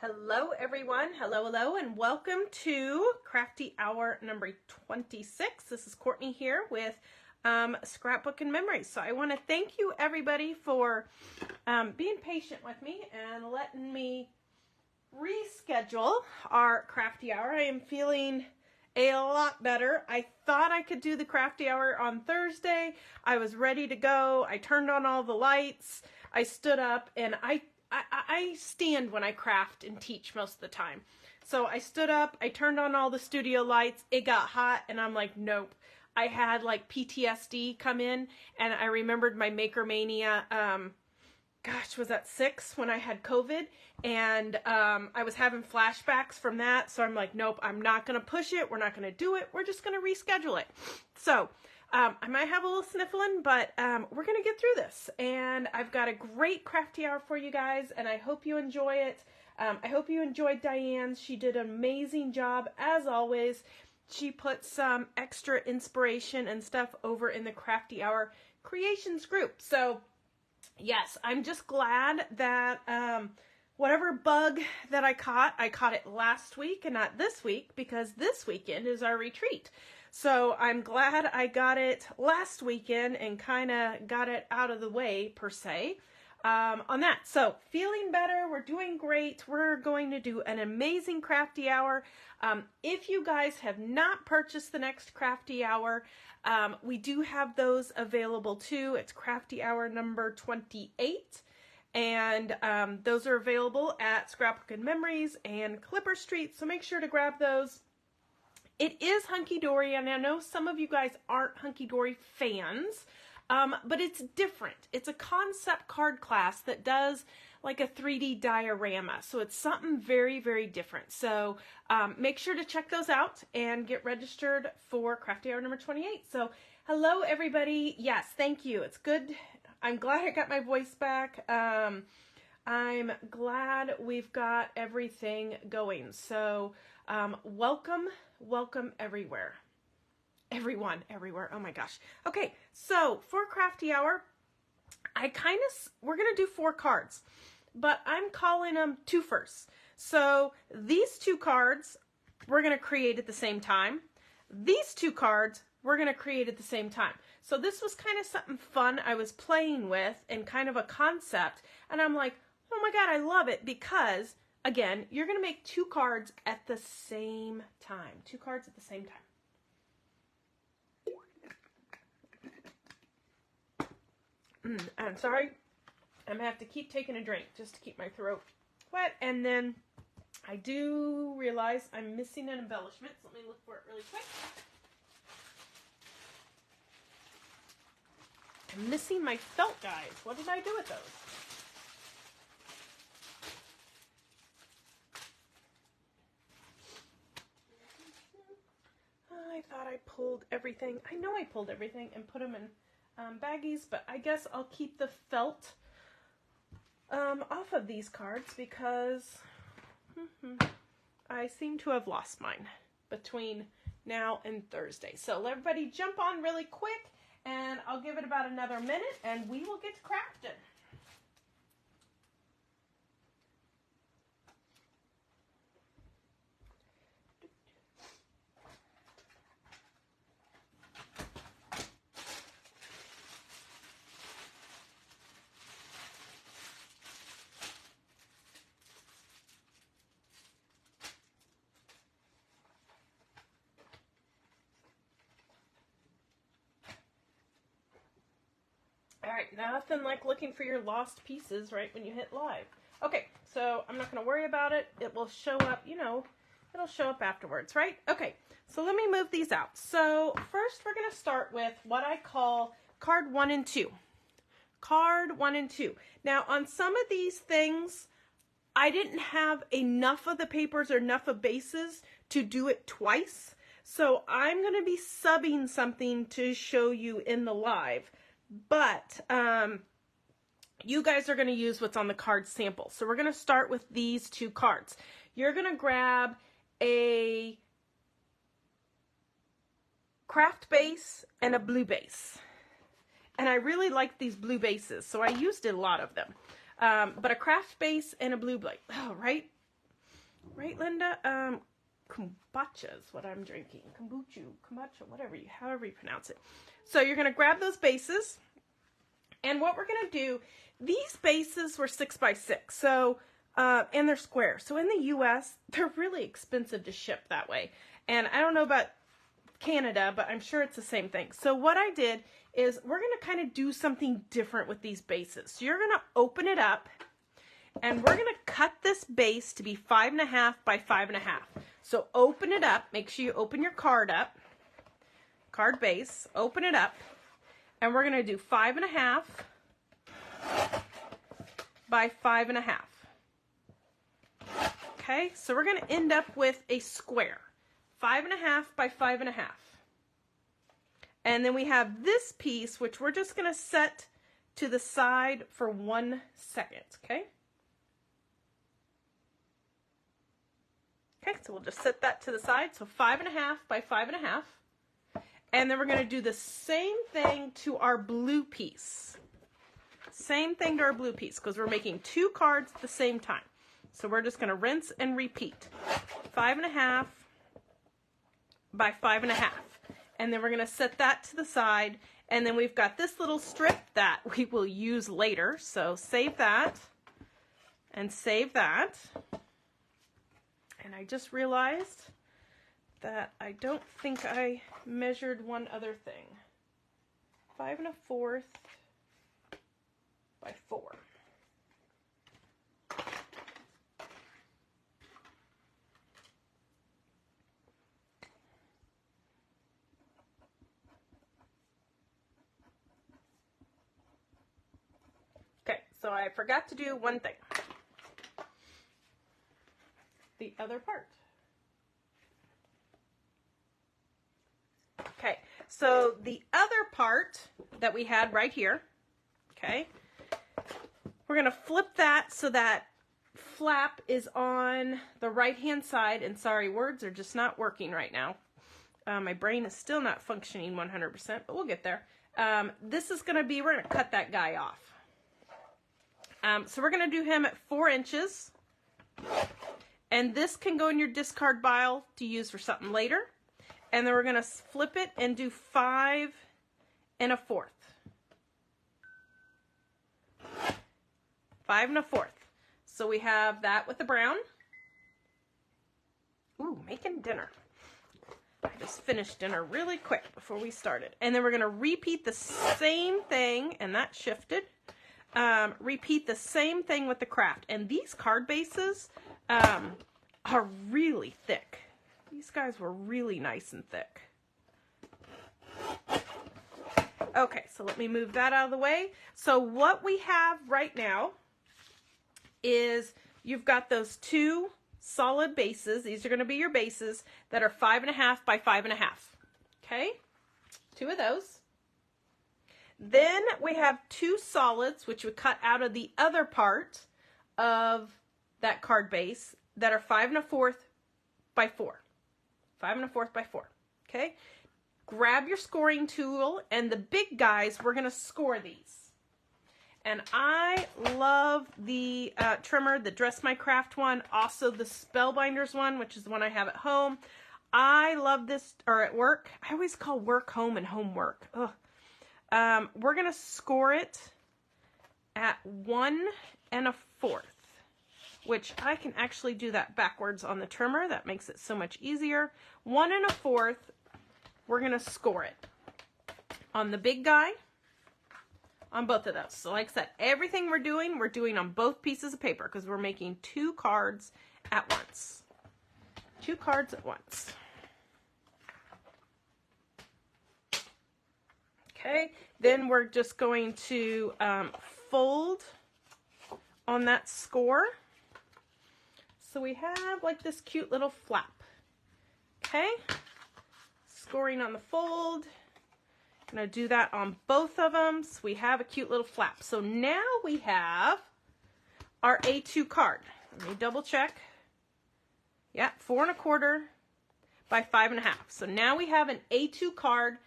Hello everyone, hello, and welcome to Crafty Hour number 26. This is Kourtney here with Scrapbook-N-Memories. So I want to thank you everybody for being patient with me and letting me reschedule our Crafty Hour. I am feeling a lot better. I thought I could do the Crafty Hour on Thursday. I was ready to go. I turned on all the lights. I stood up and I stand when I craft and teach most of the time. So I stood up, I turned on all the studio lights, it got hot, and I'm like, nope. I had like PTSD come in, and I remembered my Maker Mania, was that 6 when I had COVID, and I was having flashbacks from that, so I'm like, nope, I'm not going to push it, we're not going to do it, we're just going to reschedule it. So I might have a little sniffling, but we're going to get through this. And I've got a great Crafty Hour for you guys, and I hope you enjoy it. I hope you enjoyed Diane's. She did an amazing job, as always. She put some extra inspiration and stuff over in the Crafty Hour Creations group. So, yes, I'm just glad that whatever bug that I caught it last week and not this week, because this weekend is our retreat. So I'm glad I got it last weekend and kind of got it out of the way, per se, on that. So feeling better. We're doing great. We're going to do an amazing Crafty Hour. If you guys have not purchased the next Crafty Hour, we do have those available too. It's Crafty Hour number 28. And those are available at Scrapbook-N-Memories and Clipper Street. So make sure to grab those. It is hunky-dory, and I know some of you guys aren't hunky-dory fans, but it's different. It's a concept card class that does like a 3D diorama, so it's something very, very different. So make sure to check those out and get registered for Crafty Hour number 28. So hello, everybody. Yes, thank you. It's good. I'm glad I got my voice back. I'm glad we've got everything going. So welcome everywhere. Everyone, everywhere. Oh my gosh. Okay, so for Crafty Hour, we're going to do 4 cards, but I'm calling them twofers. So these 2 cards, we're going to create at the same time. These 2 cards, we're going to create at the same time. So this was kind of something fun I was playing with and kind of a concept. And I'm like, oh my God, I love it because, again, you're going to make 2 cards at the same time. 2 cards at the same time. I'm sorry. I'm going to have to keep taking a drink just to keep my throat wet. And then I do realize I'm missing an embellishment. So let me look for it really quick. I'm missing my felt guides. What did I do with those? I thought I pulled everything. I know I pulled everything and put them in baggies, but I guess I'll keep the felt off of these cards because I seem to have lost mine between now and Thursday. So let everybody jump on really quick, and I'll give it about another minute, and we will get to crafting. All right, nothing like looking for your lost pieces right when you hit live. Okay, so I'm not going to worry about it. It will show up, it'll show up afterwards, right? Okay, so let me move these out. So first we're going to start with what I call card 1 and 2. Card 1 and 2. Now on some of these things, I didn't have enough of the papers or enough of bases to do it twice. So I'm going to be subbing something to show you in the live. But you guys are going to use what's on the card sample. So we're going to start with these 2 cards. You're going to grab a craft base and a blue base. And I really like these blue bases, so I used a lot of them. But a craft base and a blue base. Oh, right? Right, Linda? Kombucha is what I'm drinking. Kombucha, however you pronounce it. So you're going to grab those bases. And what we're going to do, these bases were 6x6. So, and they're square. So in the US, they're really expensive to ship that way. And I don't know about Canada, but I'm sure it's the same thing. So what I did is we're going to kind of do something different with these bases. So you're going to open it up. And we're going to cut this base to be 5.5 by 5.5. So open it up. Make sure you open your card up. Card base. Open it up. And we're going to do 5.5 by 5.5. Okay, so we're going to end up with a square. 5.5 by 5.5. And then we have this piece, which we're just going to set to the side for 1 second. Okay. Okay, so we'll just set that to the side. So 5.5 by 5.5. And then we're going to do the same thing to our blue piece. Same thing to our blue piece because we're making 2 cards at the same time. So we're just going to rinse and repeat. 5.5 by 5.5. And then we're going to set that to the side. And then we've got this little strip that we will use later. So save that and save that. And I just realized that I don't think I measured one other thing. 5 1/4 by 4. Okay, so I forgot to do one thing. The other part. Okay, so the other part that we had right here, okay, we're going to flip that so that flap is on the right-hand side, and sorry, words are just not working right now. My brain is still not functioning 100%, but we'll get there. This is going to be, we're going to cut that guy off. So we're going to do him at 4 inches. And this can go in your discard pile to use for something later. And then we're going to flip it and do 5 1/4. 5 1/4. So we have that with the brown. Ooh, making dinner. I just finished dinner really quick before we started. And then we're going to repeat the same thing, and that shifted. Repeat the same thing with the craft. And these card bases are really thick. These guys were really nice and thick. Okay, so let me move that out of the way. So what we have right now is you've got those 2 solid bases. These are going to be your bases that are 5.5 by 5.5. Okay, 2 of those. Then we have 2 solids, which we cut out of the other part of that card base that are 5 1/4 by 4. 5 1/4 by 4. Okay. Grab your scoring tool, and the big guys, we're going to score these. And I love the trimmer, the Dress My Craft one, also the Spellbinders one, which is the one I have at home. I love this, or at work. I always call work home and home work. Ugh. We're going to score it at 1 1/4, which I can actually do that backwards on the trimmer. That makes it so much easier. 1 1/4, we're going to score it on the big guy, on both of those. So like I said, everything we're doing on both pieces of paper because we're making 2 cards at once. 2 cards at once. Okay, then we're just going to fold on that score. So we have like this cute little flap. Okay, scoring on the fold. I'm going to do that on both of them. So we have a cute little flap. So now we have our A2 card. Let me double check. Yeah, 4 1/4 by 5 1/2. So now we have an A2 card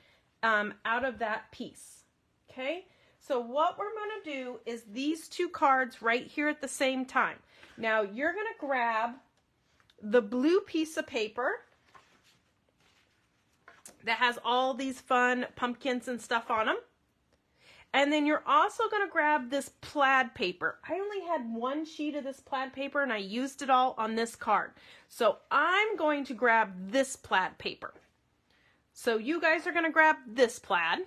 out of that piece. Okay, so what we're going to do is these 2 cards right here at the same time. Now you're going to grab the blue piece of paper that has all these fun pumpkins and stuff on them. And then you're also going to grab this plaid paper. I only had one sheet of this plaid paper and I used it all on this card. So I'm going to grab this plaid paper. So you guys are going to grab this plaid.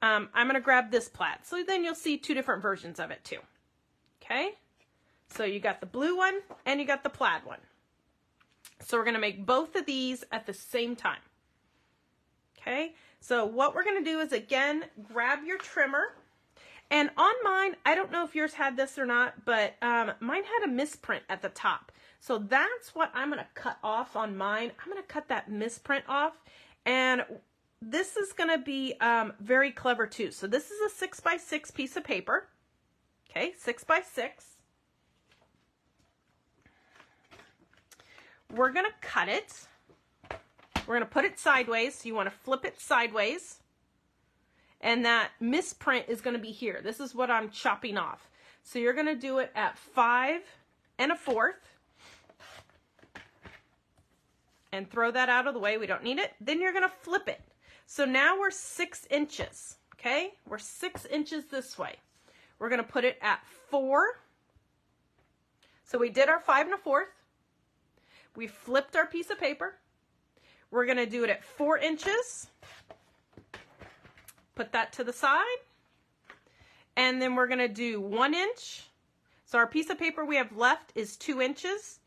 I'm going to grab this plaid. So then you'll see two different versions of it too. Okay? So you got the blue one and you got the plaid one. So we're going to make both of these at the same time. Okay? So what we're going to do is, again, grab your trimmer. And on mine, I don't know if yours had this or not, but mine had a misprint at the top. So that's what I'm going to cut off on mine. I'm going to cut that misprint off. And this is going to be very clever too. So this is a 6x6 piece of paper. Okay, 6x6. We're going to cut it. We're going to put it sideways, so you want to flip it sideways. And that misprint is going to be here. This is what I'm chopping off. So you're going to do it at 5 1/4. And throw that out of the way. We don't need it. Then you're going to flip it. So now we're 6 inches. Okay? We're 6 inches this way. We're going to put it at 4. So we did our 5 1/4. We flipped our piece of paper. We're going to do it at 4 inches. Put that to the side. And then we're going to do 1 inch. So our piece of paper we have left is 2 inches.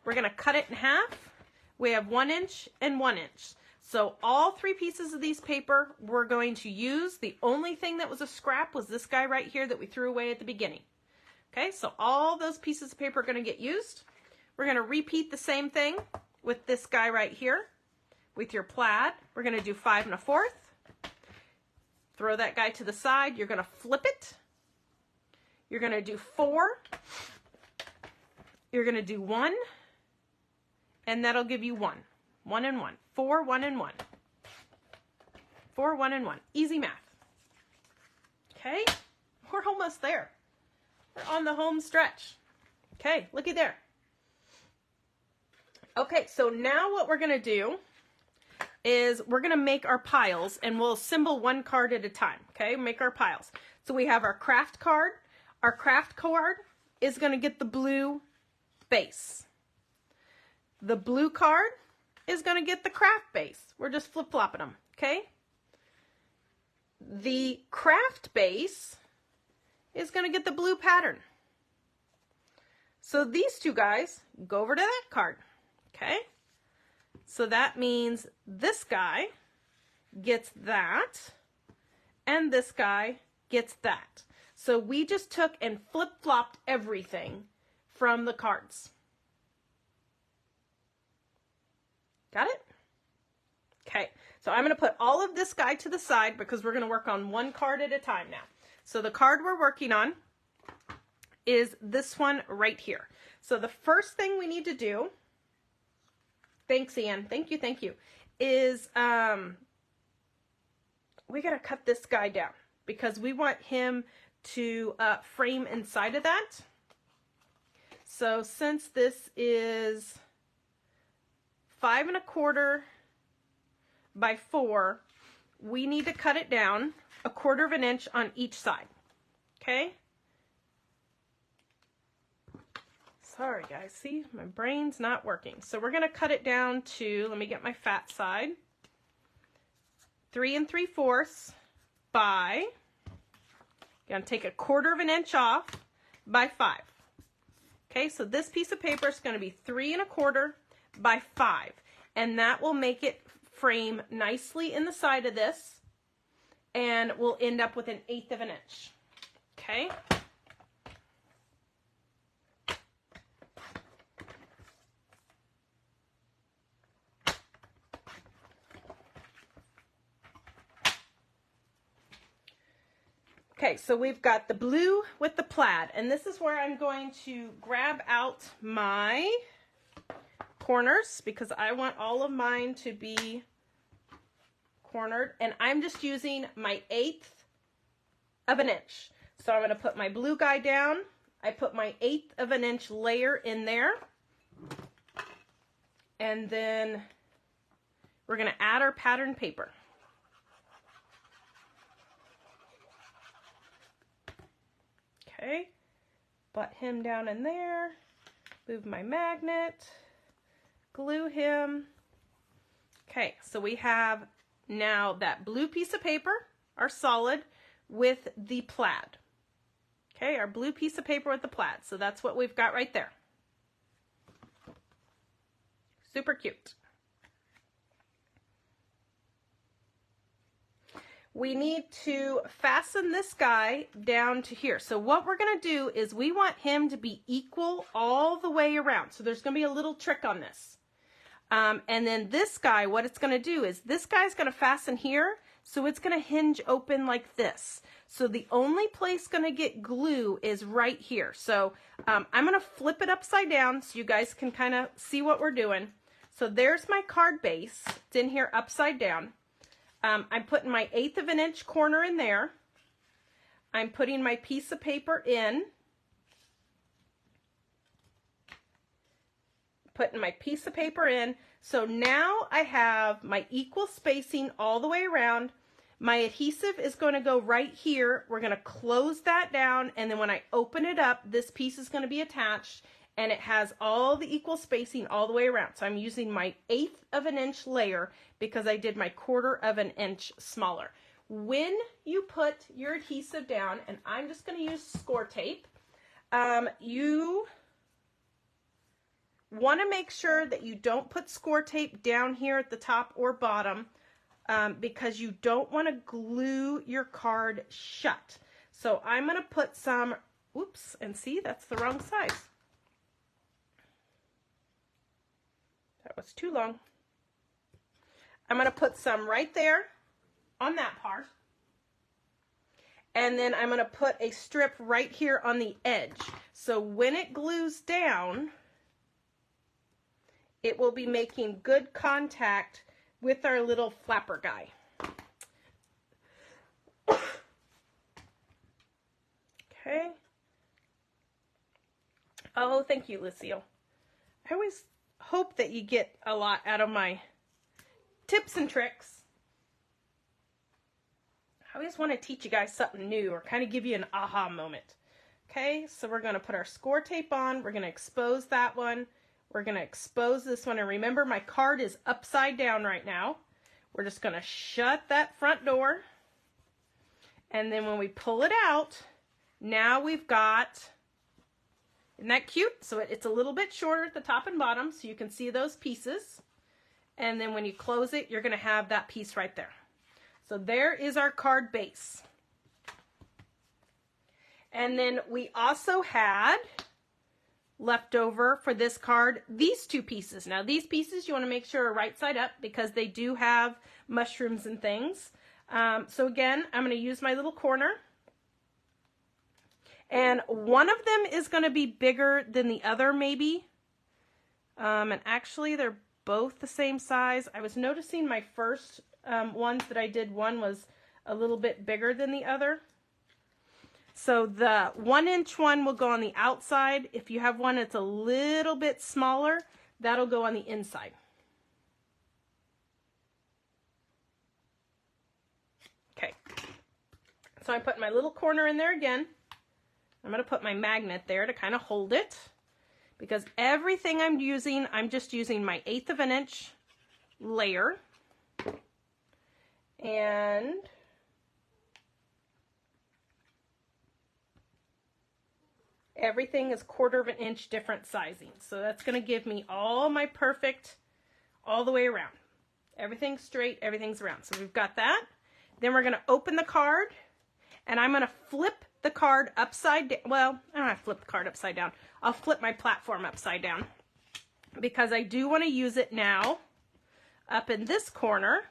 We're going to cut it in half. We have 1 inch and 1 inch. So all 3 pieces of these paper we're going to use. The only thing that was a scrap was this guy right here that we threw away at the beginning. Okay, so all those pieces of paper are going to get used. We're going to repeat the same thing with this guy right here. With your plaid, we're going to do 5 1/4. Throw that guy to the side. You're going to flip it. You're going to do 4. You're going to do 1. And that'll give you 1. 1 and 1. 4, 1 and 1. 4, 1 and 1. Easy math. Okay, we're almost there. We're on the home stretch. Okay, looky there. Okay, so now what we're going to do is we're going to make our piles, and we'll assemble one card at a time. Okay, make our piles. So we have our craft card. Our craft card is going to get the blue base. The blue card is going to get the craft base. We're just flip-flopping them, okay? The craft base is going to get the blue pattern. So these two guys go over to that card, okay? So that means this guy gets that, and this guy gets that. So we just took and flip-flopped everything from the cards. Got it? Okay, so I'm going to put all of this guy to the side because we're going to work on one card at a time now. So the card we're working on is this one right here. So the first thing we need to do, thanks, Ian, thank you, is we got to cut this guy down because we want him to frame inside of that. So since this is 5 1/4 by 4, we need to cut it down 1/4 inch on each side. Okay? Sorry guys, see, my brain's not working. So we're going to cut it down to, let me get my fat side, 3 3/4 by, going to take 1/4 inch off by 5. Okay, so this piece of paper is going to be 3 1/4 by 5, and that will make it frame nicely in the side of this, and we'll end up with 1/8 inch. Okay. Okay, so we've got the blue with the plaid, and this is where I'm going to grab out my corners because I want all of mine to be cornered, and I'm just using my 1/8 inch. So I'm going to put my blue guy down. I put my 1/8 inch layer in there. And then we're going to add our pattern paper. Okay, butt him down in there, move my magnet, glue him. Okay, so we have now that blue piece of paper, our solid, with the plaid. Okay, our blue piece of paper with the plaid. So that's what we've got right there. Super cute. We need to fasten this guy down to here. So what we're going to do is we want him to be equal all the way around. So there's going to be a little trick on this. And then this guy, what it's going to do is this guy's going to fasten here. So it's going to hinge open like this. So the only place going to get glue is right here. So I'm going to flip it upside down so you guys can kind of see what we're doing. So there's my card base. It's in here upside down. I'm putting my 1/8 of an inch corner in there. I'm putting my piece of paper in. Putting my piece of paper in. So now I have my equal spacing all the way around. My adhesive is going to go right here. We're going to close that down, and then when I open it up, this piece is going to be attached, and it has all the equal spacing all the way around. So I'm using my 1/8 of an inch layer because I did my 1/4 of an inch smaller. When you put your adhesive down, and I'm just going to use score tape, you want to make sure that you don't put score tape down here at the top or bottom because you don't want to glue your card shut. So I'm going to put some, oops, and see, that's the wrong size. That was too long. I'm going to put some right there on that part. And then I'm going to put a strip right here on the edge. So when it glues down, it will be making good contact with our little flapper guy. Okay. Oh, thank you, Lucille. I always hope that you get a lot out of my tips and tricks. I always want to teach you guys something new or kind of give you an aha moment. Okay, so we're going to put our score tape on. We're going to expose that one. We're going to expose this one. And remember, my card is upside down right now. We're just going to shut that front door. And then when we pull it out, now we've got, isn't that cute? So it's a little bit shorter at the top and bottom so you can see those pieces. And then when you close it, you're going to have that piece right there. So there is our card base. And then we also had left over for this card these two pieces. Now these pieces you want to make sure are right side up because they do have mushrooms and things. So again, I'm going to use my little corner. And one of them is going to be bigger than the other maybe. And actually they're both the same size. I was noticing my first ones that I did, one was a little bit bigger than the other. So the 1-inch one will go on the outside. If you have one that's a little bit smaller, that'll go on the inside. Okay, so I put my little corner in there again. I'm going to put my magnet there to kind of hold it because everything I'm using, I'm just using my 1/8 of an inch layer. And everything is 1/4 of an inch different sizing. So that's going to give me all my perfect all the way around. Everything's straight, everything's round. So we've got that. Then we're going to open the card and I'm going to flip the card upside down. Well, I don't have to flip the card upside down. I'll flip my platform upside down because I do want to use it now up in this corner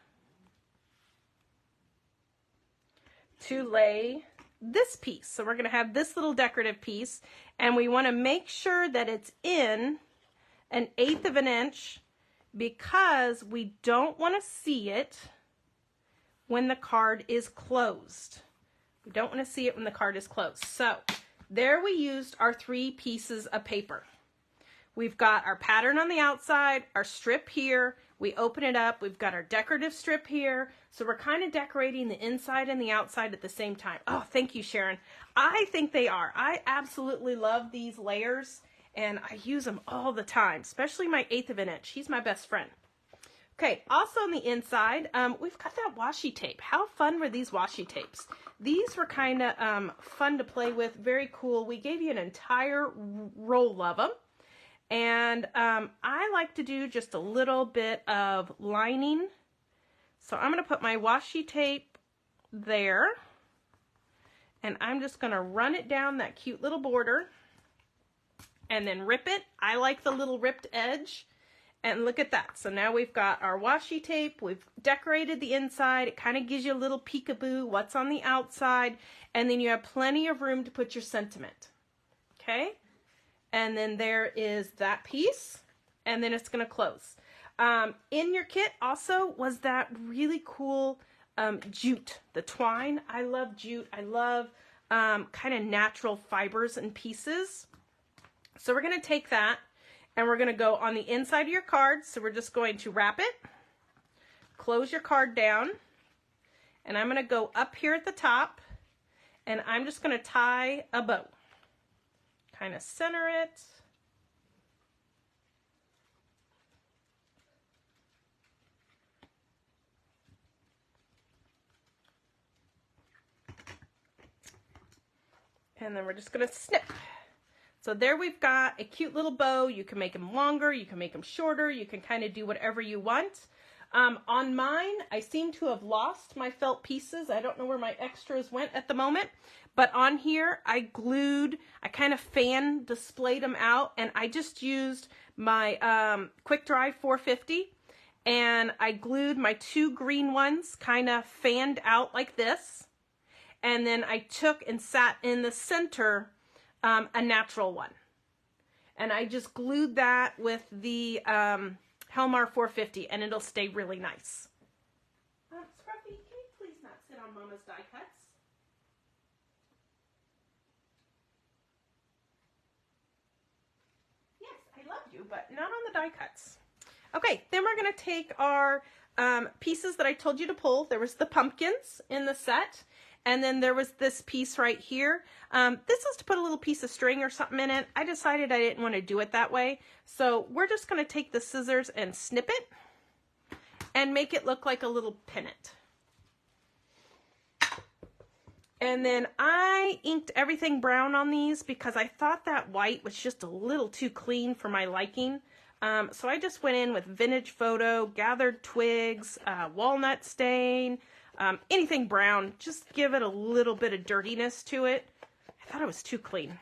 to lay this piece. So we're going to have this little decorative piece and we want to make sure that it's in 1/8 of an inch because we don't want to see it when the card is closed. We don't want to see it when the card is closed. So there we used our 3 pieces of paper. We've got our pattern on the outside, our strip here. We open it up. We've got our decorative strip here. So we're kind of decorating the inside and the outside at the same time. Oh, thank you, Sharon. I think they are. I absolutely love these layers, and I use them all the time, especially my 1/8 of an inch. She's my best friend. Okay, also on the inside, we've got that washi tape. How fun were these washi tapes? These were kind of fun to play with, very cool. We gave you an entire roll of them. And I like to do just a little bit of lining. So I'm going to put my washi tape there. And I'm just going to run it down that cute little border. And then rip it. I like the little ripped edge. And look at that. So now we've got our washi tape. We've decorated the inside. It kind of gives you a little peekaboo what's on the outside. And then you have plenty of room to put your sentiment. Okay? And then there is that piece, and then it's going to close. In your kit also was that really cool jute, the twine. I love jute. I love kind of natural fibers and pieces. So we're going to take that, and we're going to go on the inside of your card. So we're just going to wrap it, close your card down, and I'm going to go up here at the top, and I'm just going to tie a bow. Kind of center it. And then we're just going to snip. So there we've got a cute little bow. You can make them longer, you can make them shorter, you can kind of do whatever you want. On mine, I seem to have lost my felt pieces. I don't know where my extras went at the moment. But on here, I kind of fan displayed them out, and I just used my Quick Dry 450, and I glued my 2 green ones kind of fanned out like this, and then I took and sat in the center a natural one. And I just glued that with the Helmar 450, and it'll stay really nice. Scruffy, can you please not sit on Mama's die cuts? But not on the die cuts. Okay, then we're going to take our pieces that I told you to pull. There was the pumpkins in the set, and then there was this piece right here. This is to put a little piece of string or something in it. I decided I didn't want to do it that way, so we're just going to take the scissors and snip it and make it look like a little pennant. And then I inked everything brown on these because I thought that white was just a little too clean for my liking. So I just went in with Vintage Photo, Gathered Twigs, Walnut Stain, anything brown. Just give it a little bit of dirtiness to it. I thought it was too clean.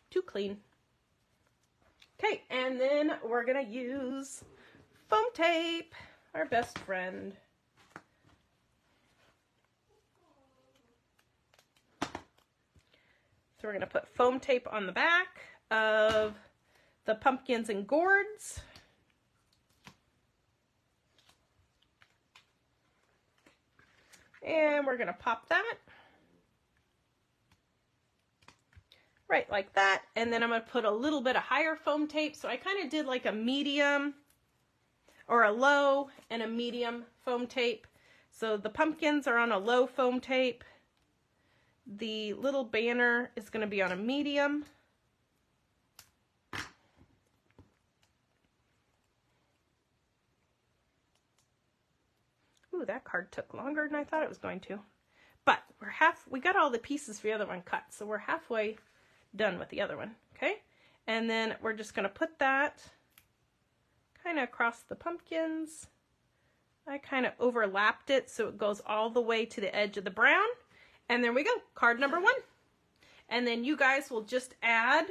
Too clean. Okay, and then we're going to use foam tape, our best friend. So we're going to put foam tape on the back of the pumpkins and gourds. And we're going to pop that right like that. And then I'm going to put a little bit of higher foam tape. So I kind of did like a medium or a low and a medium foam tape. So the pumpkins are on a low foam tape. The little banner is going to be on a medium. Ooh, that card took longer than I thought it was going to. But we got all the pieces for the other one cut, so we're halfway done with the other one, okay? And then we're just going to put that kind of across the pumpkins. I kind of overlapped it so it goes all the way to the edge of the brown. And there we go, card number 1. And then you guys will just add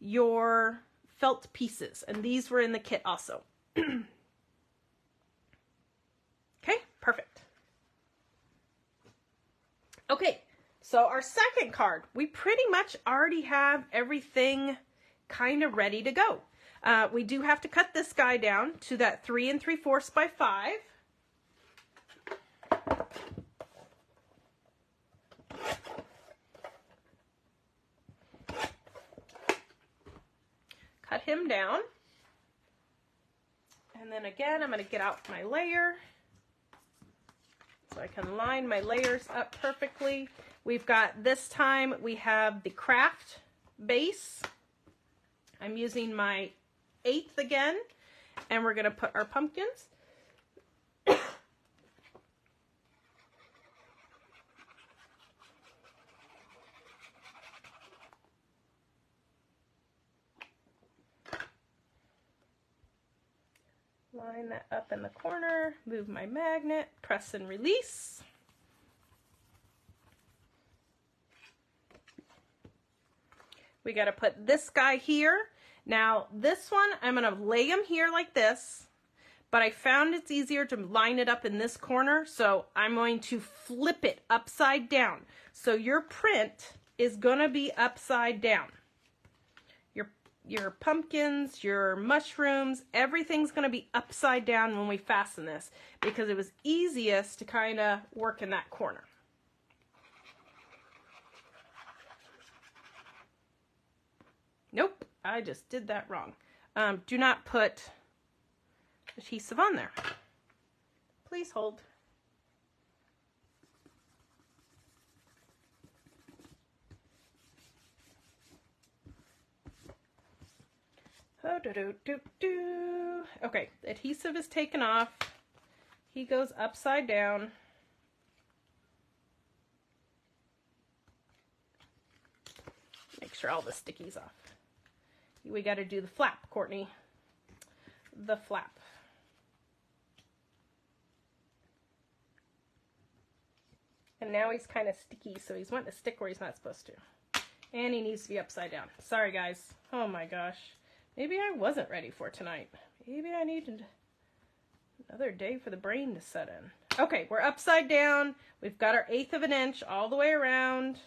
your felt pieces. And these were in the kit also. Okay, perfect. Okay, so our second card, we pretty much already have everything kind of ready to go. We do have to cut this guy down to that 3 3/4 by 5. him down. And then again, I'm going to get out my layer so I can line my layers up perfectly. We've got, this time we have the craft base. I'm using my 1/8 again, and we're going to put our pumpkins. Line that up in the corner, move my magnet, press and release. We got to put this guy here. Now this one, I'm going to lay him here like this, but I found it's easier to line it up in this corner, so I'm going to flip it upside down. So your print is going to be upside down. Your pumpkins, your mushrooms, everything's going to be upside down when we fasten this, because it was easiest to kind of work in that corner. Nope, I just did that wrong. Do not put adhesive on there. Please hold. Oh, okay, the adhesive is taken off. He goes upside down. Make sure all the sticky's off. We got to do the flap, Kourtney. The flap. And now he's kind of sticky, so he's wanting to stick where he's not supposed to. And he needs to be upside down. Sorry, guys. Oh my gosh. Maybe I wasn't ready for tonight. Maybe I needed another day for the brain to set in. Okay, we're upside down. We've got our 1/8 of an inch all the way around.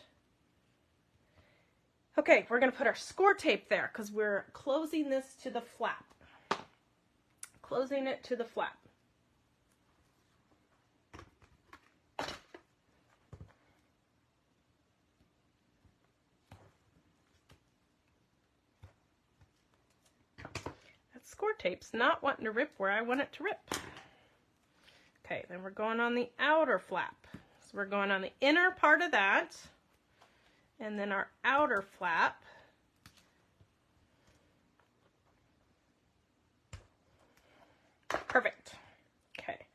Okay, we're going to put our score tape there because we're closing this to the flap. Closing it to the flap. Score tape's not wanting to rip where I want it to rip. Okay, then we're going on the outer flap. So we're going on the inner part of that, and then our outer flap. Perfect. Okay.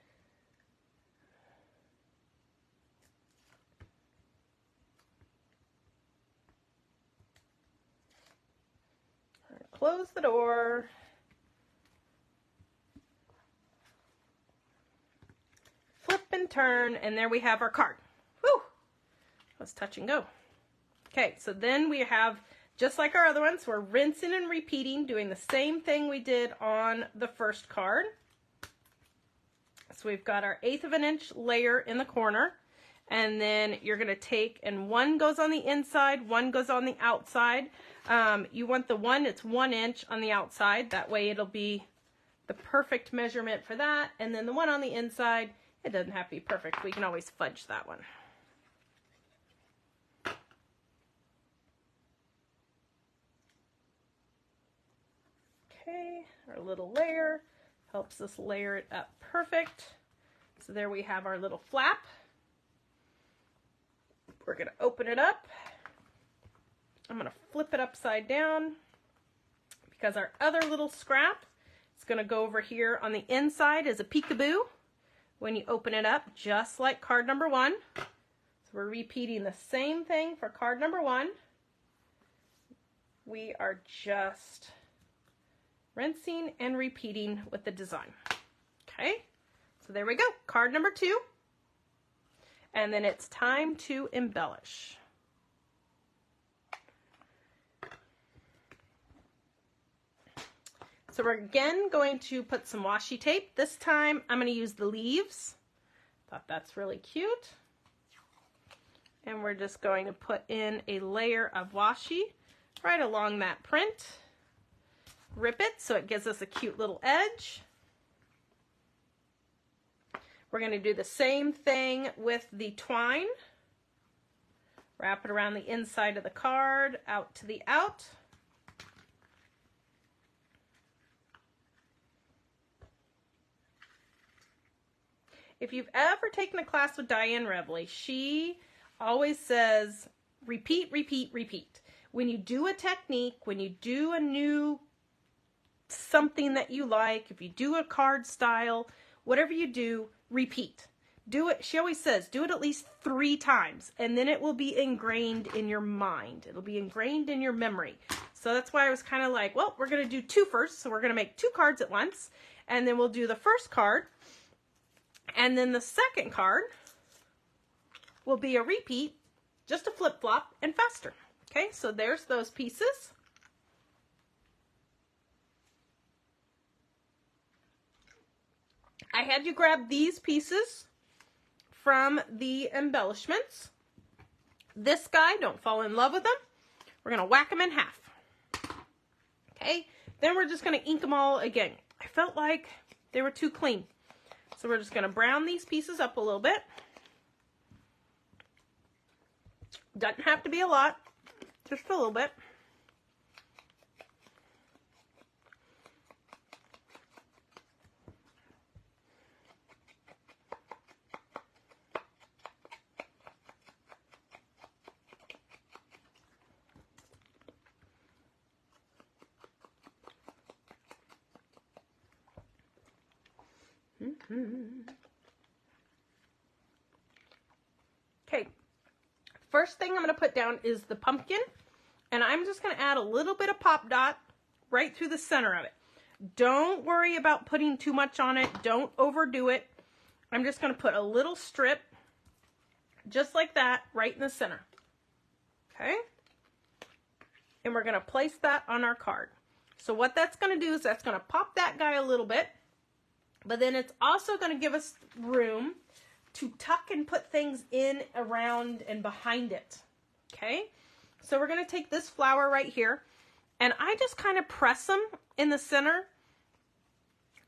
Close the door. Flip and turn, and there we have our card. Whew! Let's touch and go. Okay, so then we have, just like our other ones, we're rinsing and repeating, doing the same thing we did on the first card. So we've got our 1/8 of an inch layer in the corner, and then you're going to take, and one goes on the inside, one goes on the outside. You want the one that's 1 inch on the outside, that way it'll be the perfect measurement for that, and then the one on the inside, it doesn't have to be perfect. We can always fudge that one. Okay, our little layer helps us layer it up perfect. So there we have our little flap. We're going to open it up. I'm going to flip it upside down because our other little scrap is going to go over here on the inside as a peekaboo when you open it up, just like card number 1. So we're repeating the same thing for card number 1. We are just rinsing and repeating with the design. Okay, so there we go, card number 2. And then it's time to embellish. So we're again going to put some washi tape. This time I'm going to use the leaves. Thought that's really cute. And we're just going to put in a layer of washi right along that print. Rip it so it gives us a cute little edge. We're going to do the same thing with the twine. Wrap it around the inside of the card, out to the out. if you've ever taken a class with Diane Revley, she always says, repeat, repeat, repeat. When you do a technique, when you do a new something that you like, if you do a card style, whatever you do, repeat. Do it, she always says, do it at least 3 times, and then it will be ingrained in your mind. It'll be ingrained in your memory. So that's why I was kind of like, well, we're going to do 2 first. So we're going to make 2 cards at once, and then we'll do the first card, and then the second card will be a repeat, just a flip-flop and faster. Okay, so there's those pieces. I had you grab these pieces from the embellishments. This guy, don't fall in love with them. We're going to whack them in half. Okay, then we're just going to ink them all again. I felt like they were too clean. So we're just going to brown these pieces up a little bit. Doesn't have to be a lot, just a little bit. Okay, first thing I'm going to put down is the pumpkin, and I'm just going to add a little bit of pop dot right through the center of it. Don't worry about putting too much on it. Don't overdo it. I'm just going to put a little strip just like that right in the center. Okay, and we're going to place that on our card. So what that's going to do is that's going to pop that guy a little bit, but then it's also going to give us room to tuck and put things in, around, and behind it. Okay? So we're going to take this flower right here, and I just kind of press them in the center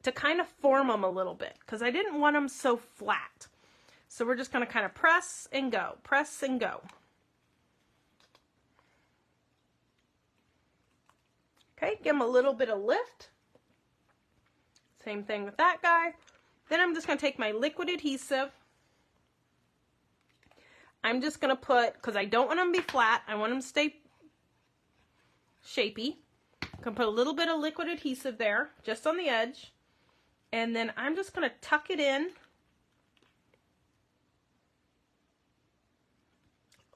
to kind of form them a little bit, because I didn't want them so flat. So we're just going to kind of press and go, press and go. Okay, give them a little bit of lift. Same thing with that guy. Then I'm just going to take my liquid adhesive. I'm just going to put, because I don't want them to be flat, I want them to stay shapy. I'm going to put a little bit of liquid adhesive there, just on the edge. And then I'm just going to tuck it in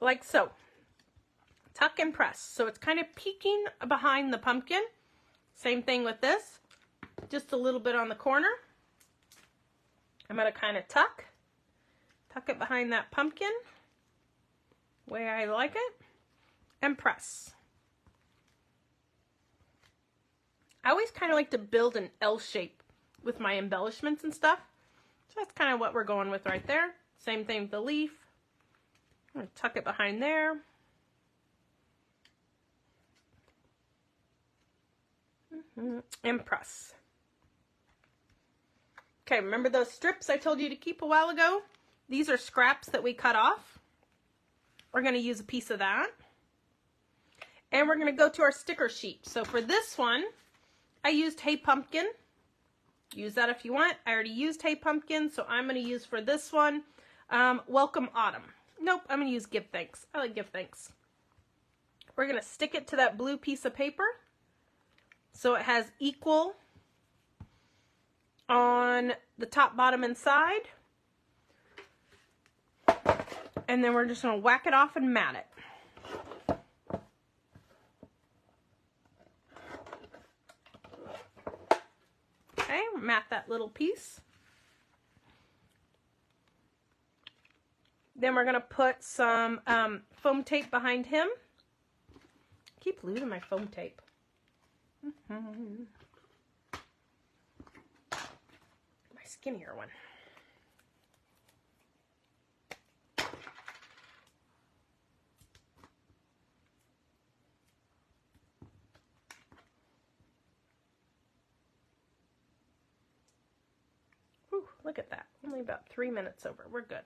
like so. Tuck and press. So it's kind of peeking behind the pumpkin. Same thing with this. Just a little bit on the corner. I'm going to kind of tuck it behind that pumpkin, way I like it, and press. I always kind of like to build an L shape with my embellishments and stuff. So that's kind of what we're going with right there. Same thing with the leaf. I'm going to tuck it behind there. And press. Okay, remember those strips I told you to keep a while ago? These are scraps that we cut off. We're going to use a piece of that. And we're going to go to our sticker sheet. So for this one, I used Hey Pumpkin. Use that if you want. I already used Hey Pumpkin, so I'm going to use for this one, Welcome Autumn. Nope, I'm going to use Give Thanks. I like Give Thanks. We're going to stick it to that blue piece of paper, so it has equal on the top, bottom, and side. And then we're just going to whack it off and mat it. Okay, mat that little piece. Then we're going to put some foam tape behind him. I keep losing my foam tape. My skinnier one. Whew, look at that. Only about 3 minutes over. We're good.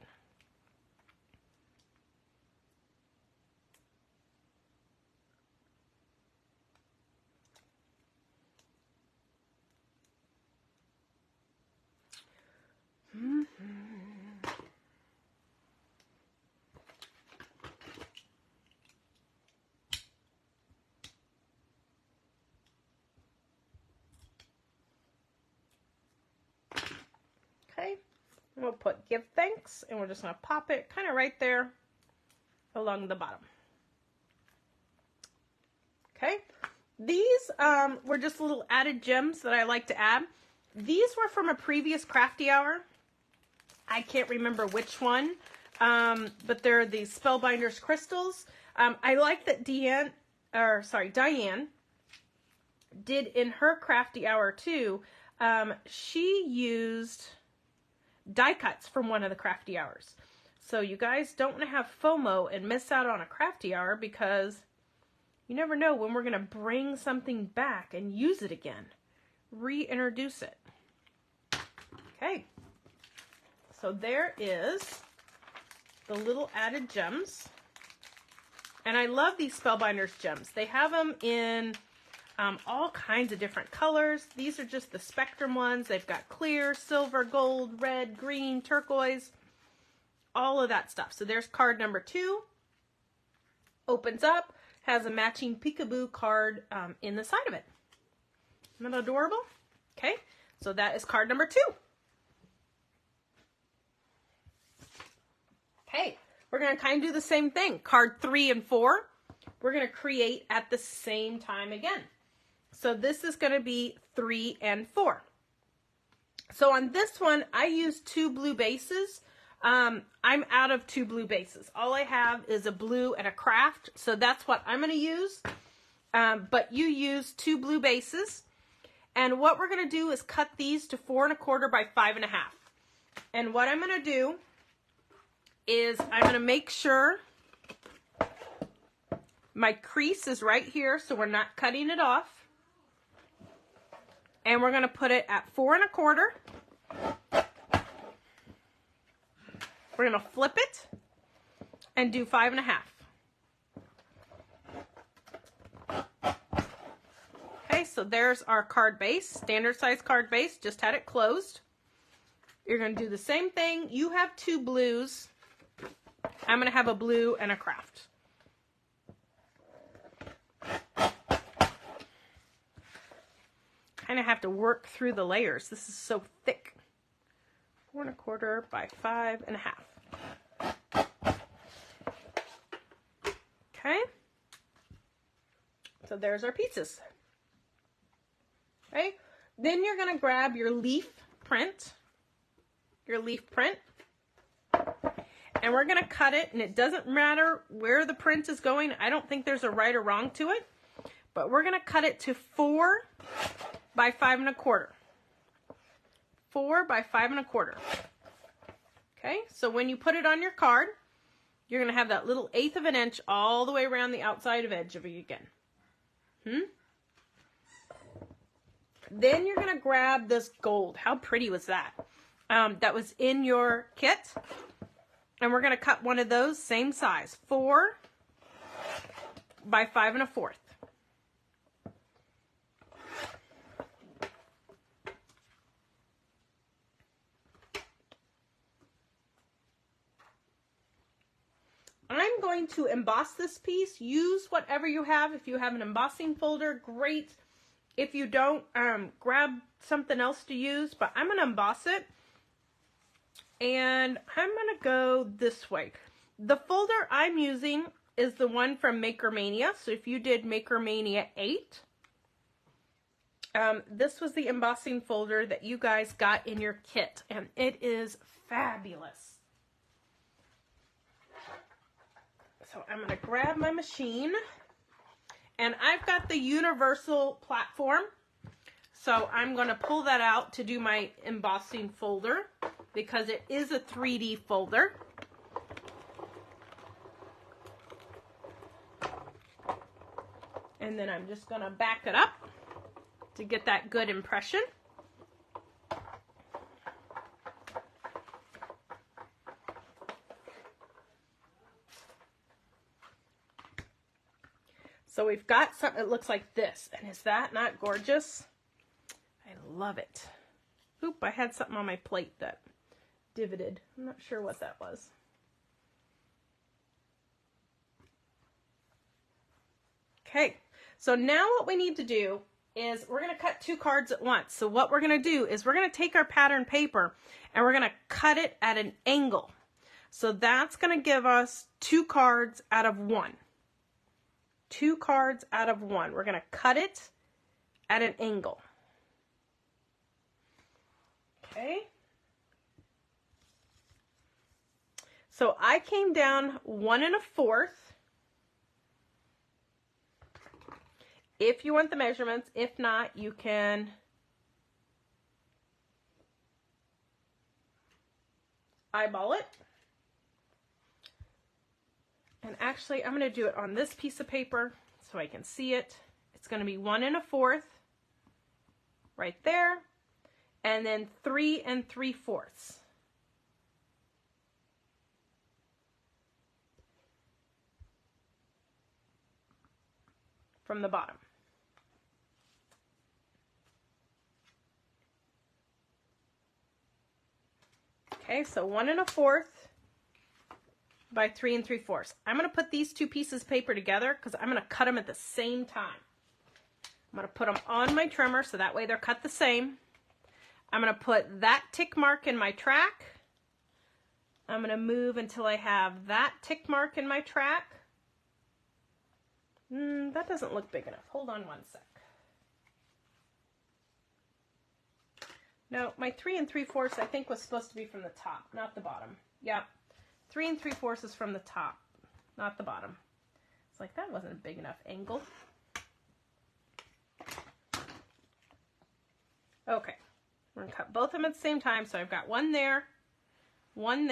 And we'll put give thanks, and we're just going to pop it kind of right there along the bottom. Okay, these were just little added gems that I like to add. These were from a previous Crafty Hour. I can't remember which one, but they're the Spellbinders crystals. I like that Diane did in her Crafty Hour too. She used die cuts from one of the Crafty Hours. So you guys don't want to have FOMO and miss out on a Crafty Hour, because you never know when we're going to bring something back and use it again. Reintroduce it. Okay. So there is the little added gems. And I love these Spellbinders gems. They have them in all kinds of different colors. These are just the Spectrum ones. They've got clear, silver, gold, red, green, turquoise, all of that stuff. So there's card number 2. Opens up, has a matching peekaboo card in the side of it. Isn't that adorable? Okay, so that is card number 2. Okay, we're going to kind of do the same thing. Card 3 and 4, we're going to create at the same time again. So this is going to be 3 and 4. So on this one, I used 2 blue bases. I'm out of 2 blue bases. All I have is a blue and a craft. So that's what I'm going to use. But you use 2 blue bases. And what we're going to do is cut these to 4 1/4 by 5 1/2. And what I'm going to do is I'm going to make sure my crease is right here, so we're not cutting it off. And we're going to put it at 4 1/4. We're going to flip it and do 5 1/2. Okay, so there's our card base, standard size card base, just had it closed. You're going to do the same thing. You have 2 blues. I'm going to have a blue and a craft. Kind of have to work through the layers. This is so thick. 4 1/4 by 5 1/2. Okay. So there's our pieces. Okay. Then you're going to grab your leaf print. And we're going to cut it, and it doesn't matter where the print is going. I don't think there's a right or wrong to it. But we're going to cut it to 4 by 5 1/4. 4 by 5 1/4. Okay, so when you put it on your card, you're going to have that little 1/8 of an inch all the way around the outside of edge of it again. Then you're going to grab this gold. How pretty was that? That was in your kit. And we're going to cut one of those, same size, 4 by 5 1/4. I'm going to emboss this piece. Use whatever you have. If you have an embossing folder, great. If you don't, grab something else to use, but I'm going to emboss it. And I'm going to go this way. The folder I'm using is the one from Maker Mania. So if you did Maker Mania 8, this was the embossing folder that you guys got in your kit. And it is fabulous. So I'm going to grab my machine. And I've got the universal platform. So I'm going to pull that out to do my embossing folder, because it is a 3D folder. And then I'm just going to back it up to get that good impression. So we've got something that looks like this. And is that not gorgeous? I love it. Oop, I had something on my plate that divoted. I'm not sure what that was. Okay, so now what we need to do is we're going to cut 2 cards at once. So what we're going to do is we're going to take our pattern paper and we're going to cut it at an angle. So that's going to give us 2 cards out of 1. 2 cards out of 1. We're going to cut it at an angle. Okay. So I came down 1 1/4. If you want the measurements, if not, you can eyeball it. And actually, I'm going to do it on this piece of paper so I can see it. It's going to be 1 1/4 right there, and then 3 3/4 from the bottom. Okay, so 1 1/4 by 3 3/4. I'm going to put these 2 pieces of paper together because I'm going to cut them at the same time. I'm going to put them on my trimmer so that way they're cut the same. I'm going to put that tick mark in my track. I'm going to move until I have that tick mark in my track. That doesn't look big enough. Hold on one sec. No, my 3 3/4 I think was supposed to be from the top, not the bottom. Yep. 3 3/4 is from the top, not the bottom. It's like, that wasn't a big enough angle. Okay, we're gonna cut both of them at the same time. So I've got one there, and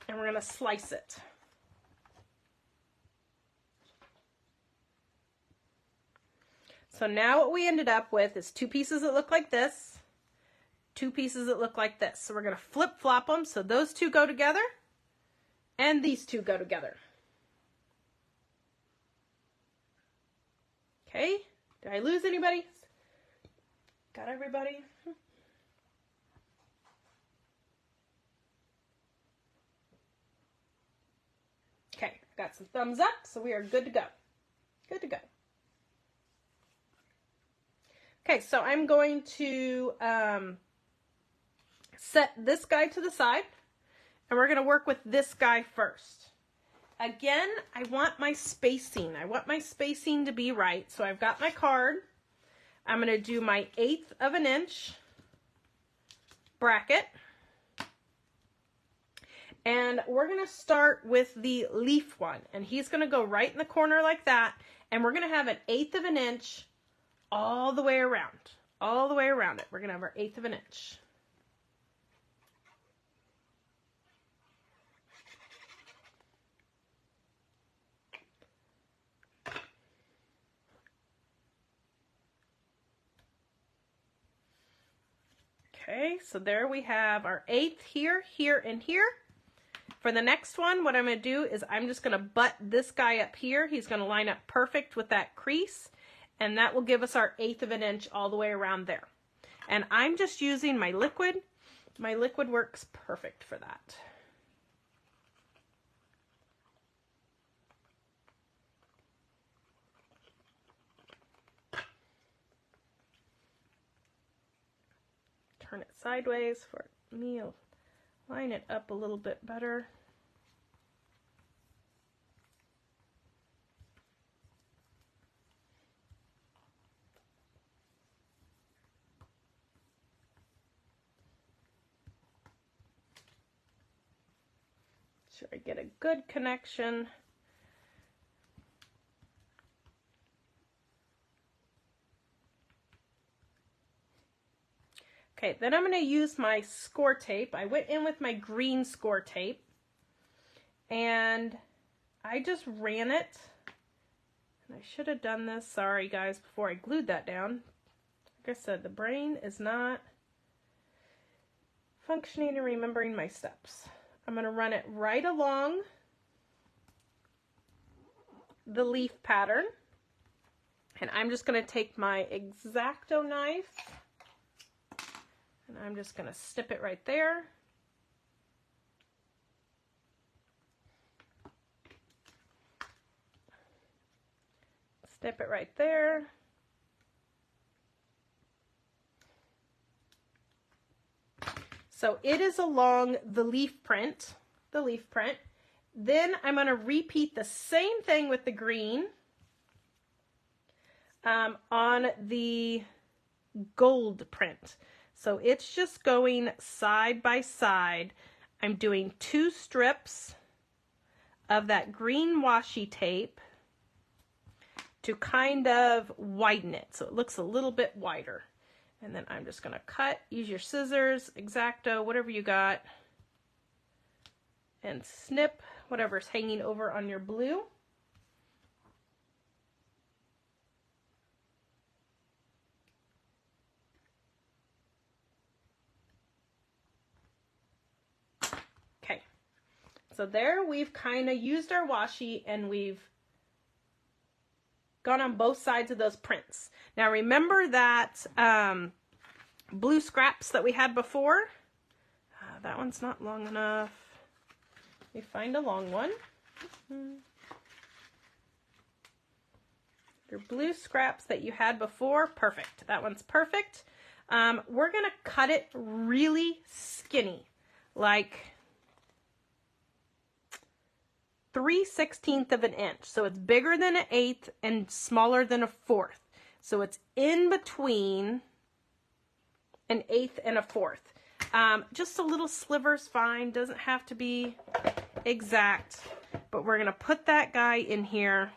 we're gonna slice it. So now what we ended up with is 2 pieces that look like this, 2 pieces that look like this. So we're going to flip-flop them so those 2 go together and these 2 go together. Okay, did I lose anybody? Got everybody? Okay, got some thumbs up, so we are good to go. Good to go. Okay, so I'm going to set this guy to the side, and we're going to work with this guy first. Again, I want my spacing. I want my spacing to be right. So I've got my card. I'm going to do my 1/8 of an inch bracket. And we're going to start with the leaf one. And he's going to go right in the corner like that. And we're going to have an 1/8 of an inch all the way around. All the way around it. We're going to have our 1/8 of an inch. Okay, so there we have our 1/8 here, here, and here. For the next one, what I'm going to do is I'm just going to butt this guy up here. He's going to line up perfect with that crease, and that will give us our 1/8 of an inch all the way around there. And I'm just using my liquid. My liquid works perfect for that. Turn it sideways for me to line it up a little bit better. Sure I get a good connection. Okay, then I'm going to use my score tape. I went in with my green score tape, and I just ran it. And I should have done this, sorry guys, before I glued that down. Like I said, the brain is not functioning and remembering my steps. I'm going to run it right along the leaf pattern, and I'm just going to take my X-Acto knife, and I'm just going to snip it right there. Snip it right there. So it is along the leaf print, Then I'm going to repeat the same thing with the green on the gold print. So it's just going side by side. I'm doing 2 strips of that green washi tape to kind of widen it so it looks a little bit wider. And then I'm just going to cut, use your scissors, X-Acto, whatever you got, and snip whatever's hanging over on your blue. Okay, so there we've kind of used our washi and we've gone on both sides of those prints. Now remember that blue scraps that we had before? That one's not long enough. We find a long one. Your blue scraps that you had before, perfect. That one's perfect. We're gonna cut it really skinny, like 3/16 of an inch. So it's bigger than an 1/8 and smaller than a 1/4. So it's in between an 1/8 and a 1/4. Just a little sliver's fine, doesn't have to be exact, but we're gonna put that guy in here.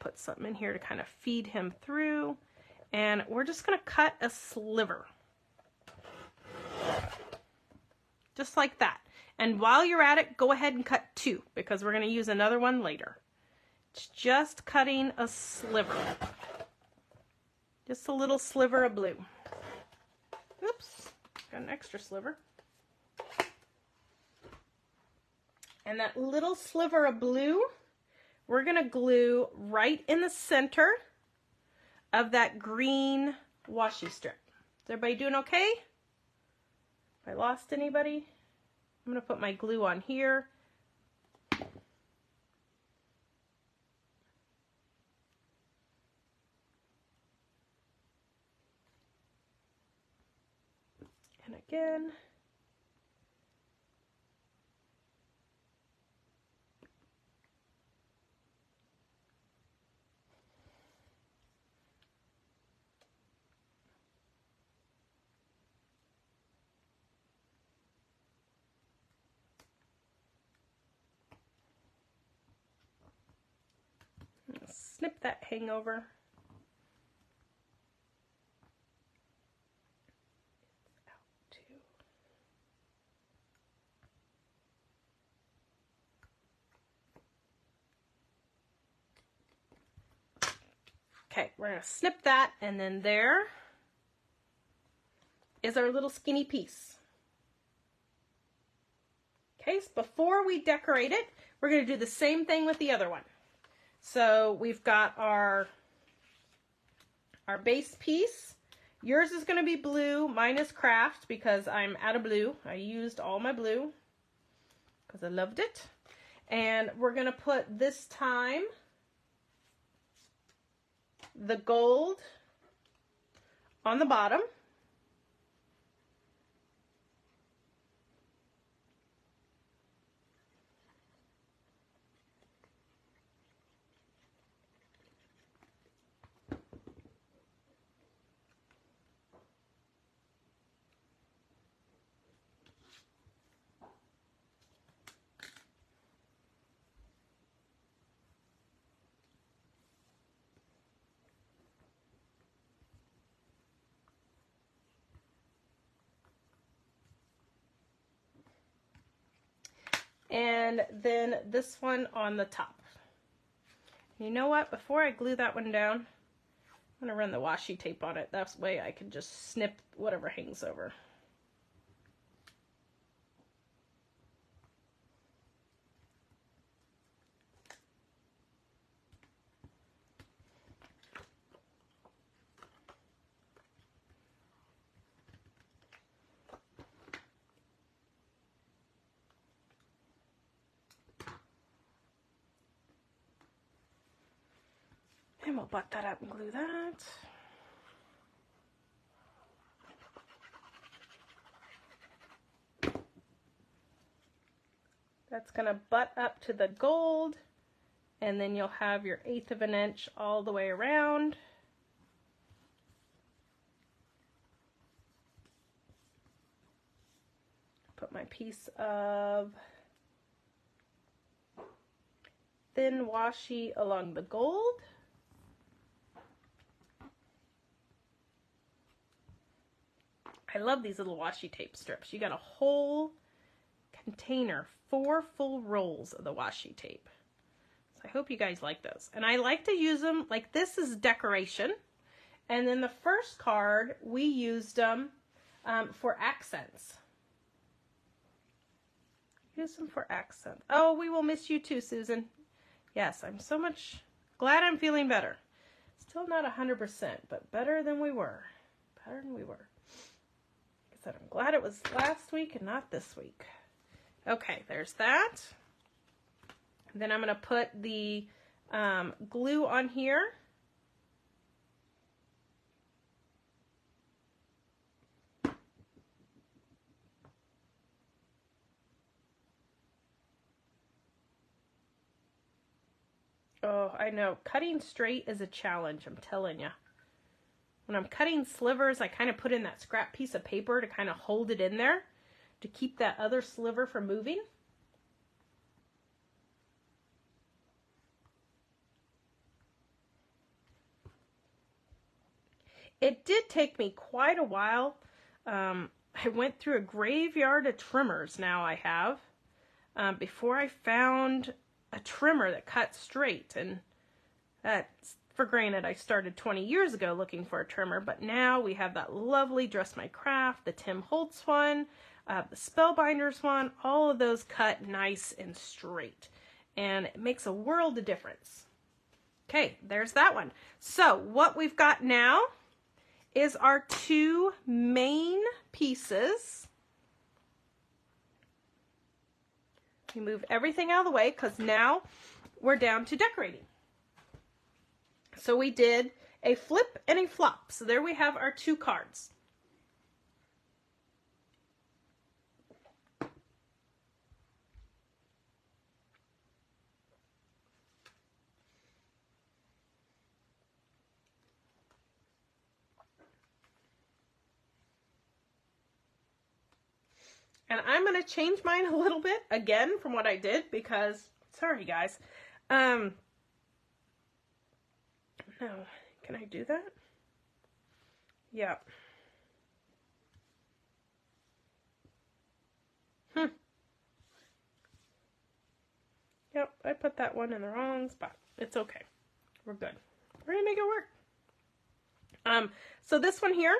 Put something in here to kind of feed him through, and we're just gonna cut a sliver. Just like that. And while you're at it, go ahead and cut 2 because we're going to use another one later. It's just cutting a sliver. Just a little sliver of blue. Oops, got an extra sliver. And that little sliver of blue, we're going to glue right in the center of that green washi strip. Is everybody doing okay? Have I lost anybody? I'm going to put my glue on here. And again. Snip that hangover. Okay, we're going to snip that, and then there is our little skinny piece. Okay, so before we decorate it, we're going to do the same thing with the other one. So we've got our base piece. Yours is going to be blue, mine is craft because I'm out of blue. I used all my blue because I loved it. And we're going to put this time the gold on the bottom. And then this one on the top. You know what? Before I glue that one down, I'm going to run the washi tape on it. That way I can just snip whatever hangs over. And we'll butt that up and glue that. That's going to butt up to the gold, and then you'll have your 1/8 of an inch all the way around. Put my piece of thin washi along the gold. I love these little washi tape strips. You got a whole container, 4 full rolls of the washi tape. So I hope you guys like those. And I like to use them, like this is decoration. And then the first card, we used them for accents. Use them for accents. Oh, we will miss you too, Susan. Yes, I'm so much glad I'm feeling better. Still not 100%, but better than we were. Better than we were. Like I said, I'm glad it was last week and not this week. Okay, there's that. Then I'm going to put the glue on here. Oh, I know. Cutting straight is a challenge, I'm telling you. When I'm cutting slivers, I kind of put in that scrap piece of paper to kind of hold it in there to keep that other sliver from moving. It did take me quite a while. I went through a graveyard of trimmers now I have before I found a trimmer that cuts straight, and that's for granted. I started 20 years ago looking for a trimmer, but now we have that lovely Dress My Craft, the Tim Holtz one, the Spellbinders one. All of those cut nice and straight, and it makes a world of difference. Okay, there's that one. So what we've got now is our 2 main pieces. You move everything out of the way because now we're down to decorating. So we did a flip and a flop. So there we have our 2 cards. And I'm going to change mine a little bit again from what I did because, sorry guys. No, can I do that? Yeah. Yep, I put that one in the wrong spot. It's okay. We're good. We're going to make it work. So this one here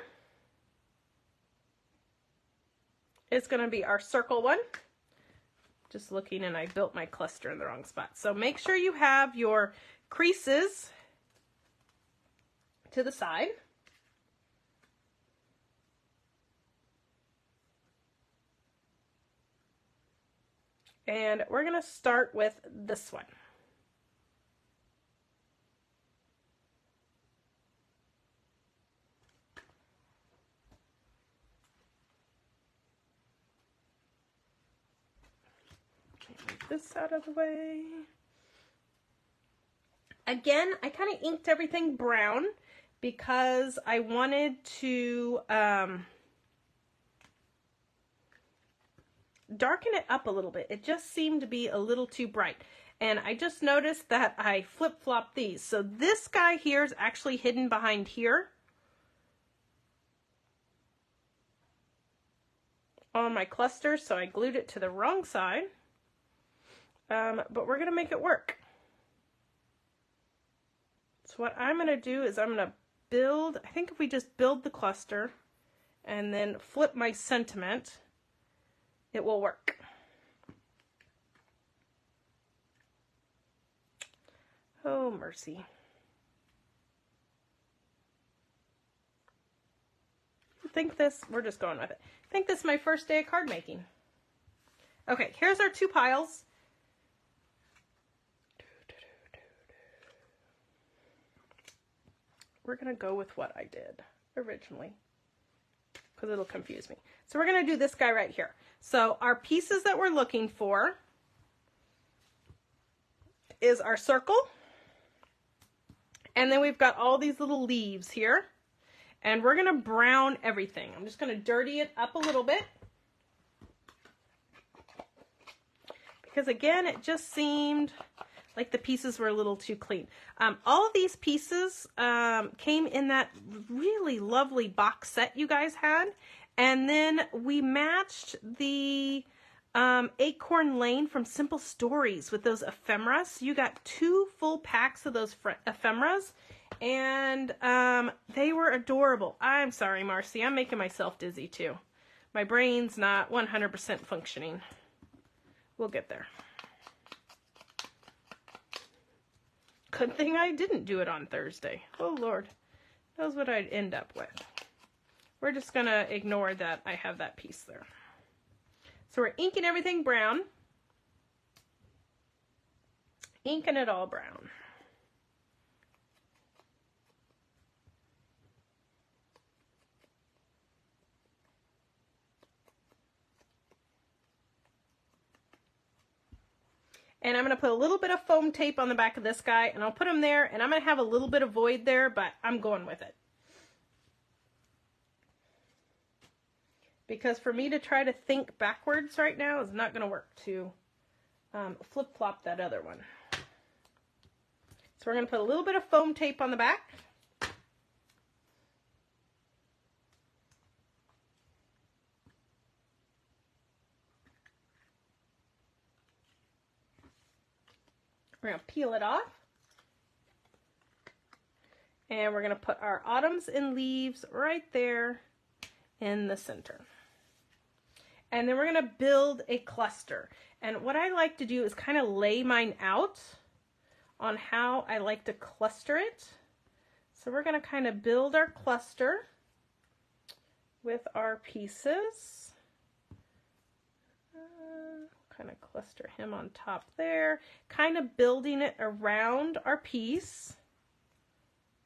is going to be our circle one. Just looking, and I built my cluster in the wrong spot. So make sure you have your creases to the side. And we're going to start with this one. Move this out of the way. Again, I kind of inked everything brown because I wanted to darken it up a little bit. It just seemed to be a little too bright. And I just noticed that I flip-flopped these. So this guy here is actually hidden behind here on my cluster, so I glued it to the wrong side. But we're going to make it work. So what I'm going to do is I'm going to build, I think if we just build the cluster and then flip my sentiment, it will work. Oh, mercy. I think this, we're just going with it. I think this is my first day of card making. Okay, here's our 2 piles. we're going to go with what I did originally because it'll confuse me. So we're going to do this guy right here. So our pieces that we're looking for is our circle. And then we've got all these little leaves here. And we're going to brown everything. I'm just going to dirty it up a little bit. Because again, it just seemed like the pieces were a little too clean. All of these pieces came in that really lovely box set you guys had. And then we matched the Acorn Lane from Simple Stories with those ephemeras. You got 2 full packs of those ephemeras. And they were adorable. I'm sorry, Marcy. I'm making myself dizzy too. My brain's not 100% functioning. We'll get there. Good thing I didn't do it on Thursday. Oh, Lord. Knows what I'd end up with. We're just going to ignore that I have that piece there. So we're inking everything brown. Inking it all brown. And I'm going to put a little bit of foam tape on the back of this guy, and I'll put him there, and I'm going to have a little bit of void there, but I'm going with it. Because for me to try to think backwards right now is not going to work to flip-flop that other one. So we're going to put a little bit of foam tape on the back. We're going to peel it off. And we're going to put our autumns and leaves right there in the center. And then we're going to build a cluster. And what I like to do is kind of lay mine out on how I like to cluster it. So we're going to kind of build our cluster with our pieces. Kind of cluster him on top there, kind of building it around our piece,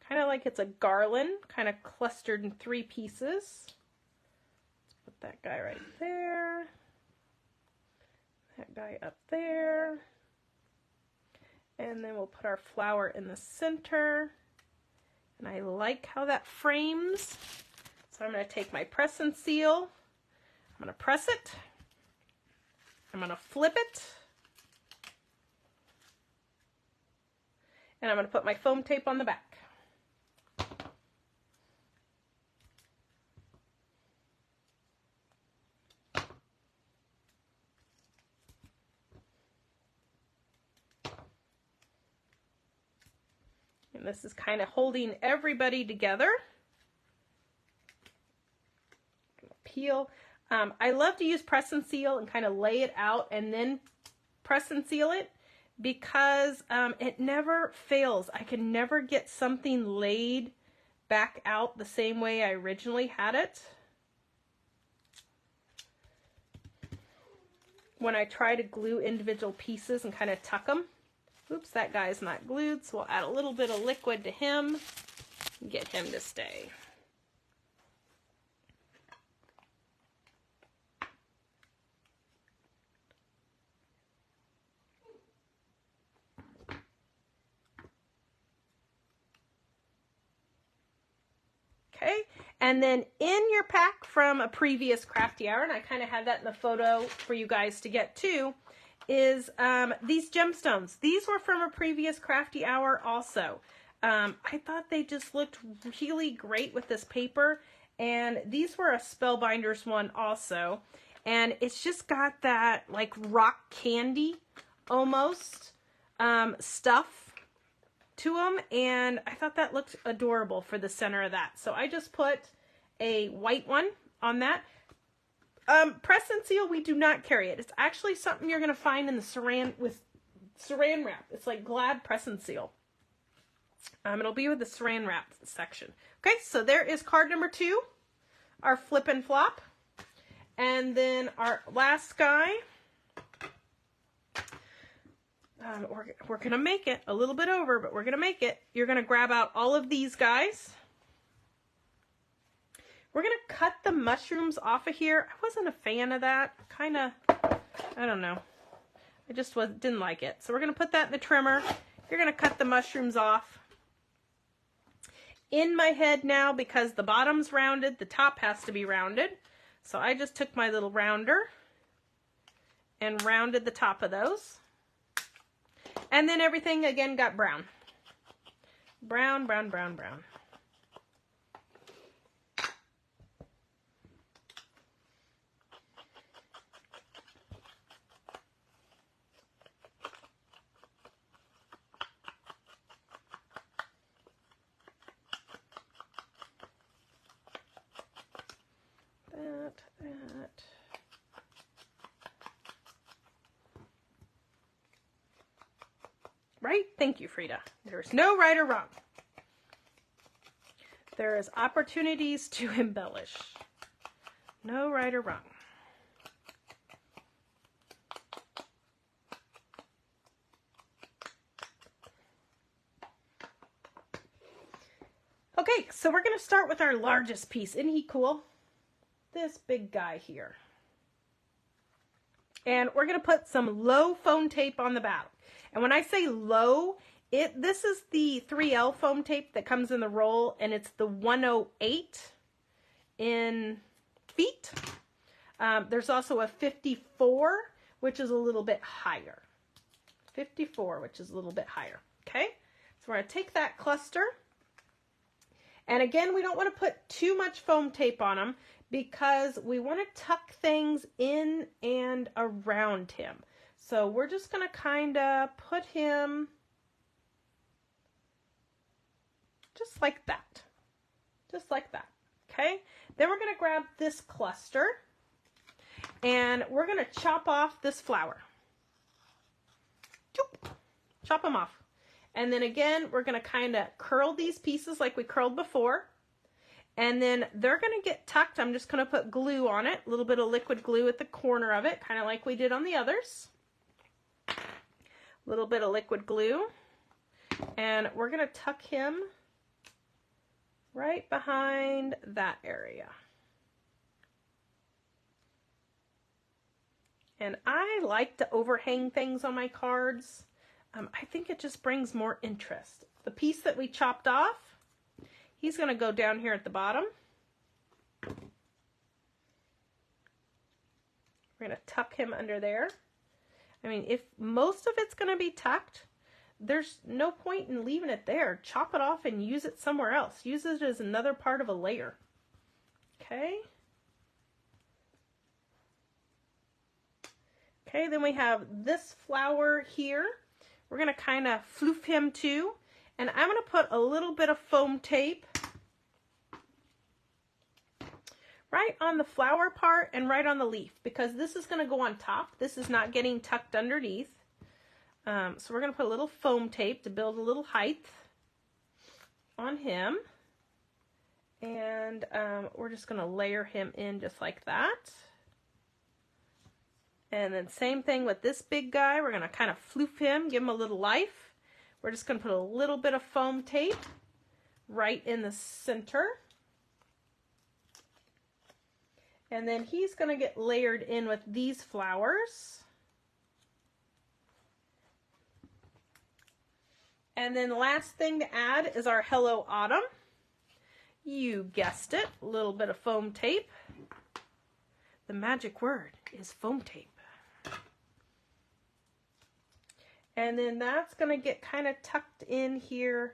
kind of like it's a garland, kind of clustered in 3 pieces. Let's put that guy right there, that guy up there, and then we'll put our flower in the center. And I like how that frames, so I'm going to take my press and seal, I'm going to press it, I'm going to flip it, and I'm going to put my foam tape on the back. And this is kind of holding everybody together. Peel. I love to use press and seal and kind of lay it out and then press and seal it because it never fails. I can never get something laid back out the same way I originally had it. When I try to glue individual pieces and kind of tuck them. Oops, that guy's not glued, so we'll add a little bit of liquid to him and get him to stay. Okay, and then in your pack from a previous Crafty Hour, and I kind of had that in the photo for you guys to get to, is these gemstones. These were from a previous Crafty Hour also. I thought they just looked really great with this paper, and these were a Spellbinders one also. And it's just got that like rock candy almost stuff to them, and I thought that looked adorable for the center of that. So I just put a white one on that. Press and seal, we do not carry it. It's actually something you're going to find in the saran wrap. It's like Glad press and seal. It'll be with the saran wrap section. Okay, so there is card number 2, our flip and flop. And then our last guy we're going to make it a little bit over, but we're going to make it. You're going to grab out all of these guys. We're going to cut the mushrooms off of here. I wasn't a fan of that. Kind of, I don't know. I just didn't like it. So we're going to put that in the trimmer. You're going to cut the mushrooms off. In my head now, because the bottom's rounded, the top has to be rounded. So I just took my little rounder and rounded the top of those. And then everything again got brown. Brown, brown, brown, brown. That. Right? Thank you, Frida. There's no right or wrong. There is opportunities to embellish. No right or wrong. Okay, so we're going to start with our largest piece. Isn't he cool? This big guy here. And we're going to put some low foam tape on the back. And when I say low, this is the 3L foam tape that comes in the roll, and it's the 108 in feet. There's also a 54, which is a little bit higher. 54, which is a little bit higher. Okay, so we're going to take that cluster. And again, we don't want to put too much foam tape on them because we want to tuck things in and around him. So we're just going to kind of put him just like that. Just like that. Okay? Then we're going to grab this cluster and we're going to chop off this flower. Chop them off. And then again, we're going to kind of curl these pieces like we curled before. And then they're going to get tucked. I'm just going to put glue on it, a little bit of liquid glue at the corner of it, kind of like we did on the others. A little bit of liquid glue. And we're going to tuck him right behind that area. And I like to overhang things on my cards. I think it just brings more interest. The piece that we chopped off, he's going to go down here at the bottom. We're going to tuck him under there. I mean, if most of it's going to be tucked, there's no point in leaving it there. Chop it off and use it somewhere else. Use it as another part of a layer. Okay. Okay, then we have this flower here. We're going to kind of floof him too. And I'm going to put a little bit of foam tape right on the flower part and right on the leaf, because this is going to go on top. This is not getting tucked underneath. So we're going to put a little foam tape to build a little height on him. And we're just going to layer him in just like that. And then same thing with this big guy. We're going to kind of floof him, give him a little life. We're just going to put a little bit of foam tape right in the center. And then he's going to get layered in with these flowers. And then the last thing to add is our Hello Autumn. You guessed it, a little bit of foam tape. The magic word is foam tape. And then that's going to get kind of tucked in here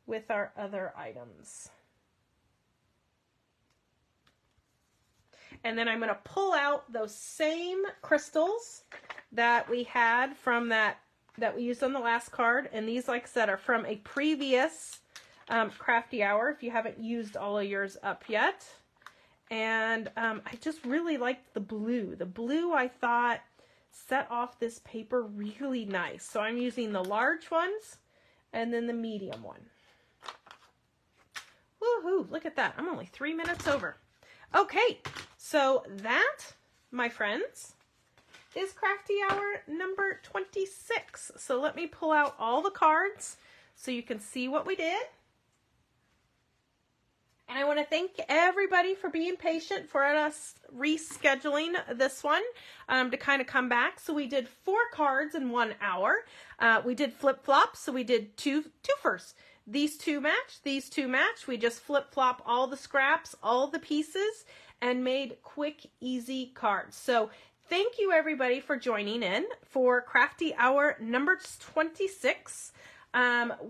with our other items. And then I'm going to pull out those same crystals that we had from that we used on the last card. And these, like I said, are from a previous Crafty Hour, if you haven't used all of yours up yet. And I just really liked the blue. The blue, I thought, set off this paper really nice. So I'm using the large ones and then the medium one. Woohoo, look at that. I'm only 3 minutes over. Okay, so that, my friends, is Crafty Hour number 26. So let me pull out all the cards so you can see what we did. And I want to thank everybody for being patient for us rescheduling this one to kind of come back. So we did 4 cards in 1 hour. We did flip-flops, so we did twofers. These two match, these two match. We just flip-flop all the scraps, all the pieces, and made quick, easy cards. So thank you, everybody, for joining in for Crafty Hour number 26.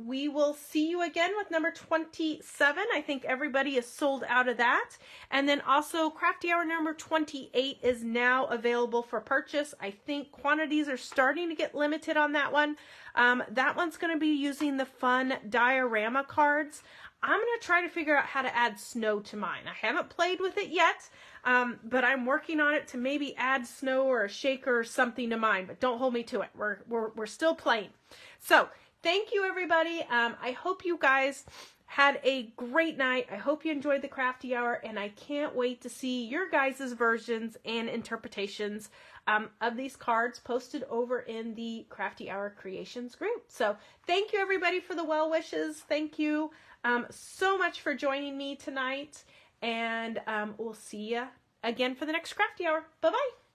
We will see you again with number 27. I think everybody is sold out of that. And then also Crafty Hour number 28 is now available for purchase. I think quantities are starting to get limited on that one. That one's going to be using the fun diorama cards. I'm going to try to figure out how to add snow to mine. I haven't played with it yet, but I'm working on it to maybe add snow or a shaker or something to mine, but don't hold me to it. We're still playing. So thank you, everybody. I hope you guys had a great night. I hope you enjoyed the Crafty Hour, and I can't wait to see your guys' versions and interpretations of these cards posted over in the Crafty Hour Creations group. So thank you, everybody, for the well wishes. Thank you so much for joining me tonight, and we'll see you again for the next Crafty Hour. Bye-bye.